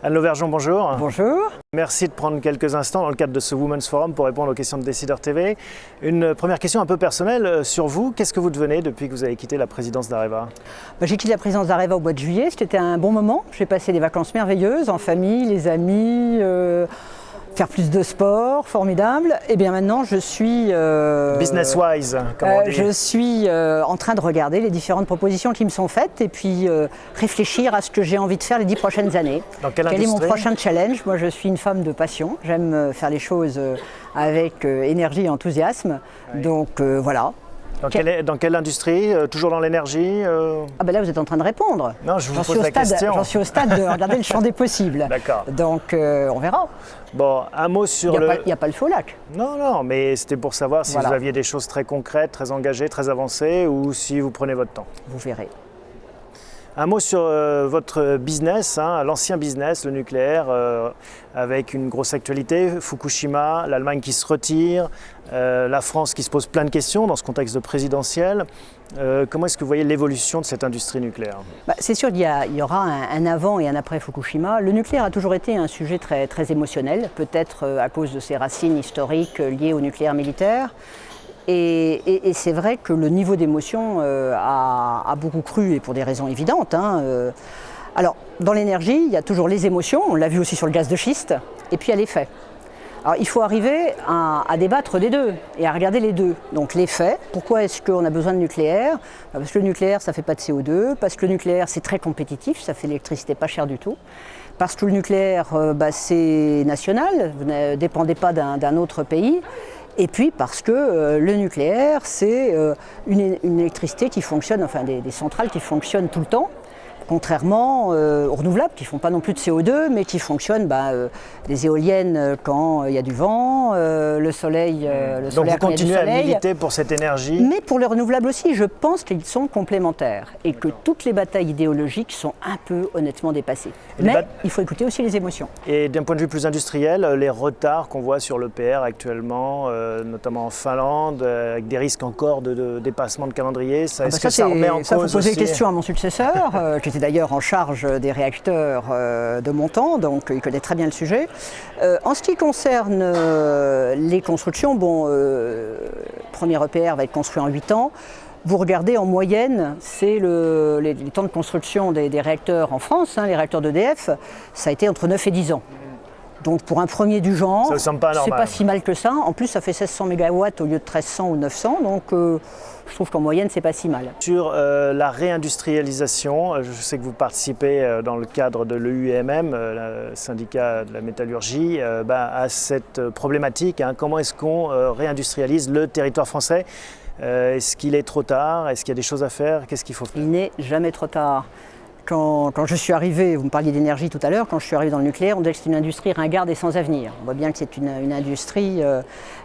Anne Lauvergeon, bonjour. Bonjour. Merci de prendre quelques instants dans le cadre de ce Women's Forum pour répondre aux questions de Décideur TV. Une première question un peu personnelle sur vous. Qu'est-ce que vous devenez depuis que vous avez quitté la présidence d'Areva ? J'ai quitté la présidence d'Areva au mois de juillet. C'était un bon moment. J'ai passé des vacances merveilleuses en famille, les amis, faire plus de sport, formidable. Et bien maintenant, je suis... Business-wise, comme on dit. Je suis en train de regarder les différentes propositions qui me sont faites et puis réfléchir à ce que j'ai envie de faire les 10 prochaines années. Dans quelle Quel est mon industrie ? prochain challenge ? Moi, je suis une femme de passion. J'aime faire les choses avec énergie et enthousiasme. Oui. Donc voilà. Dans quelle industrie ? Toujours dans l'énergie Ah ben là, vous êtes en train de répondre. Non, je vous pose la question. J'en suis au stade de regarder le champ des possibles. D'accord. Donc on verra. Bon, un mot sur Il n'y a pas le faux lac. Non, mais c'était pour savoir si Voilà. vous aviez des choses très concrètes, très engagées, très avancées, ou si vous prenez votre temps. Vous verrez. Un mot sur votre business, l'ancien business, le nucléaire, avec une grosse actualité, Fukushima, l'Allemagne qui se retire, la France qui se pose plein de questions dans ce contexte de présidentiel. Comment est-ce que vous voyez l'évolution de cette industrie nucléaire ? C'est sûr qu'il y aura un avant et un après Fukushima. Le nucléaire a toujours été un sujet très, très émotionnel, peut-être à cause de ses racines historiques liées au nucléaire militaire. Et c'est vrai que le niveau d'émotion a beaucoup cru, et pour des raisons évidentes. Alors, dans l'énergie, il y a toujours les émotions, on l'a vu aussi sur le gaz de schiste, et puis il y a les faits. Alors, il faut arriver à débattre des deux et à regarder les deux. Donc, les faits, pourquoi est-ce qu'on a besoin de nucléaire ? Parce que le nucléaire, ça ne fait pas de CO2, parce que le nucléaire, c'est très compétitif, ça fait de l'électricité pas chère du tout. Parce que le nucléaire, c'est national, vous ne dépendez pas d'un autre pays. Et puis parce que le nucléaire, c'est une électricité qui fonctionne, enfin des centrales qui fonctionnent tout le temps, contrairement aux renouvelables qui ne font pas non plus de CO2, mais qui fonctionnent des éoliennes quand il y a du vent, le soleil Donc vous quand il y a du continuez à soleil. militer pour cette énergie ? Mais pour les renouvelables aussi, je pense qu'ils sont complémentaires et que toutes les batailles idéologiques sont un peu honnêtement dépassées. Mais il faut écouter aussi les émotions. Et d'un point de vue plus industriel, les retards qu'on voit sur l'EPR actuellement, notamment en Finlande, avec des risques encore de dépassement de calendrier, ça remet en cause Ça, faut poser aussi la question à mon successeur, qui était d'ailleurs en charge des réacteurs de mon temps, donc il connaît très bien le sujet. En ce qui concerne les constructions, le premier EPR va être construit en 8 ans. Vous regardez en moyenne, c'est les temps de construction des réacteurs en France, les réacteurs d'EDF, ça a été entre 9 et 10 ans. Donc pour un premier du genre, c'est pas si mal que ça. En plus, ça fait 1600 MW au lieu de 1300 ou 900, donc je trouve qu'en moyenne, c'est pas si mal. Sur la réindustrialisation, je sais que vous participez dans le cadre de l'EUMM, le syndicat de la métallurgie, à cette problématique. Comment est-ce qu'on réindustrialise le territoire français ? Est-ce qu'il est trop tard ? Est-ce qu'il y a des choses à faire ? Qu'est-ce qu'il faut faire ? Il n'est jamais trop tard. Quand je suis arrivé, vous me parliez d'énergie tout à l'heure, quand je suis arrivé dans le nucléaire, on disait que c'est une industrie ringarde et sans avenir. On voit bien que c'est une industrie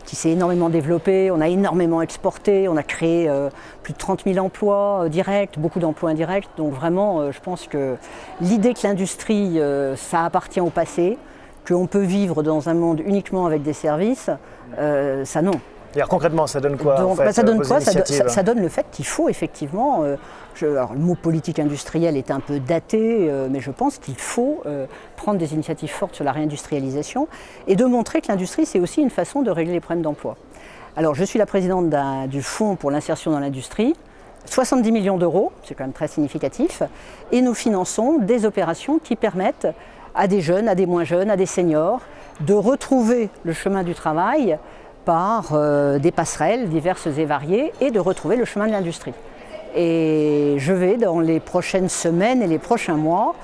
qui s'est énormément développée, on a énormément exporté, on a créé plus de 30 000 emplois directs, beaucoup d'emplois indirects. Donc vraiment, je pense que l'idée que l'industrie, ça appartient au passé, qu'on peut vivre dans un monde uniquement avec des services, ça non. Alors, concrètement, ça donne quoi Donc, en fait, ça donne quoi ? ça donne le fait qu'il faut effectivement, alors le mot politique industrielle est un peu daté, mais je pense qu'il faut prendre des initiatives fortes sur la réindustrialisation et de montrer que l'industrie c'est aussi une façon de régler les problèmes d'emploi. Alors je suis la présidente du Fonds pour l'insertion dans l'industrie, 70 millions d'euros, c'est quand même très significatif, et nous finançons des opérations qui permettent à des jeunes, à des moins jeunes, à des seniors de retrouver le chemin du travail par des passerelles diverses et variées et de retrouver le chemin de l'industrie. Et je vais dans les prochaines semaines et les prochains mois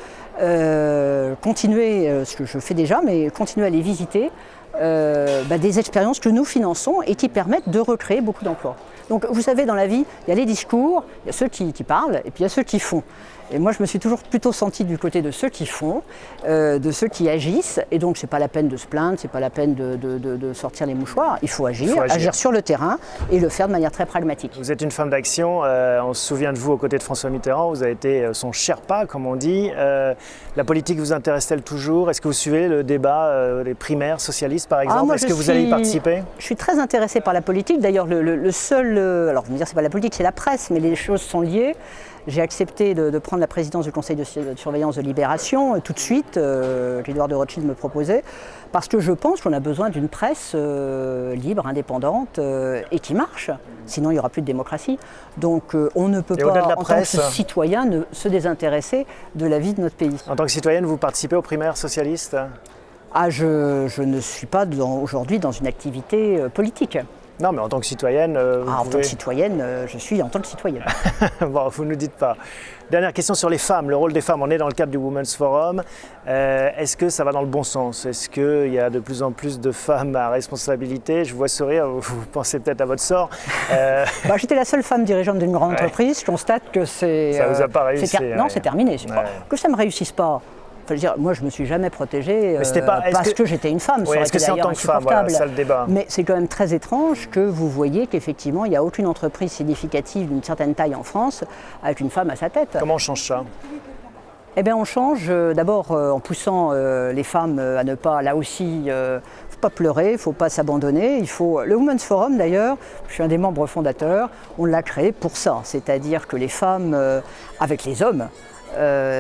continuer, ce que je fais déjà, mais continuer à les visiter, des expériences que nous finançons et qui permettent de recréer beaucoup d'emplois. Donc vous savez, dans la vie, il y a les discours, il y a ceux qui parlent et puis il y a ceux qui font. Et moi, je me suis toujours plutôt sentie du côté de ceux qui font, de ceux qui agissent. Et donc, c'est pas la peine de se plaindre, c'est pas la peine de sortir les mouchoirs. Il faut agir sur le terrain et le faire de manière très pragmatique. Vous êtes une femme d'action. On se souvient de vous aux côtés de François Mitterrand. Vous avez été son Sherpa, comme on dit. La politique vous intéresse-t-elle toujours ? Est-ce que vous suivez le débat des primaires socialistes, par exemple ? Est-ce que vous allez y participer ? Je suis très intéressée par la politique. D'ailleurs, le seul... alors, je veux dire, c'est pas la politique, c'est la presse, mais les choses sont liées. j'ai accepté de prendre la présidence du conseil de surveillance de Libération tout de suite, qu'Édouard de Rothschild me proposait, parce que je pense qu'on a besoin d'une presse libre, indépendante et qui marche. Sinon, il n'y aura plus de démocratie. Donc, on ne peut pas, en tant que citoyen, se désintéresser de la vie de notre pays. En tant que citoyenne, vous participez aux primaires socialistes ? Ah, je ne suis pas aujourd'hui dans une activité politique. Non, mais en tant que citoyenne... En tant que citoyenne, je suis en tant que citoyenne. Bon, vous ne nous dites pas. Dernière question sur les femmes, le rôle des femmes. On est dans le cadre du Women's Forum. Est-ce que ça va dans le bon sens? Est-ce qu'il y a de plus en plus de femmes à responsabilité? Je vois sourire, vous pensez peut-être à votre sort. J'étais la seule femme dirigeante d'une grande entreprise. Je constate que c'est... Ça ne vous a pas réussi? Non, c'est terminé. Que ça ne me réussisse pas. Enfin, moi, je ne me suis jamais protégée parce que j'étais une femme. Oui, est-ce que c'est en tant que femme, voilà, ça le débat. Mais c'est quand même très étrange que vous voyez qu'effectivement, il n'y a aucune entreprise significative d'une certaine taille en France avec une femme à sa tête. Comment on change ça? Eh bien, on change d'abord en poussant les femmes à ne pas, là aussi, faut pas pleurer, il ne faut pas s'abandonner. Le Women's Forum, d'ailleurs, je suis un des membres fondateurs, on l'a créé pour ça, c'est-à-dire que les femmes, avec les hommes,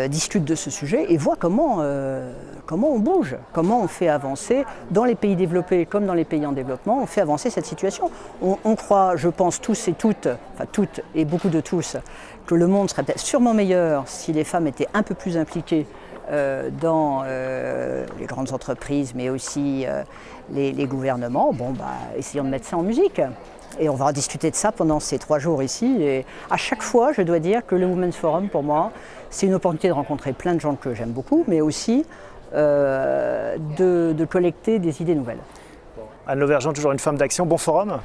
discutent de ce sujet et voient comment on bouge, comment on fait avancer, dans les pays développés comme dans les pays en développement, on fait avancer cette situation. On croit, je pense tous et toutes, enfin toutes et beaucoup de tous, que le monde serait peut-être sûrement meilleur si les femmes étaient un peu plus impliquées dans les grandes entreprises, mais aussi les gouvernements. Essayons de mettre ça en musique. Et on va discuter de ça pendant ces 3 jours ici. Et à chaque fois, je dois dire que le Women's Forum, pour moi, c'est une opportunité de rencontrer plein de gens que j'aime beaucoup, mais aussi de collecter des idées nouvelles. Anne Lauvergeon, toujours une femme d'action. Bon forum.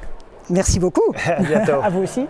Merci beaucoup. À bientôt. À vous aussi.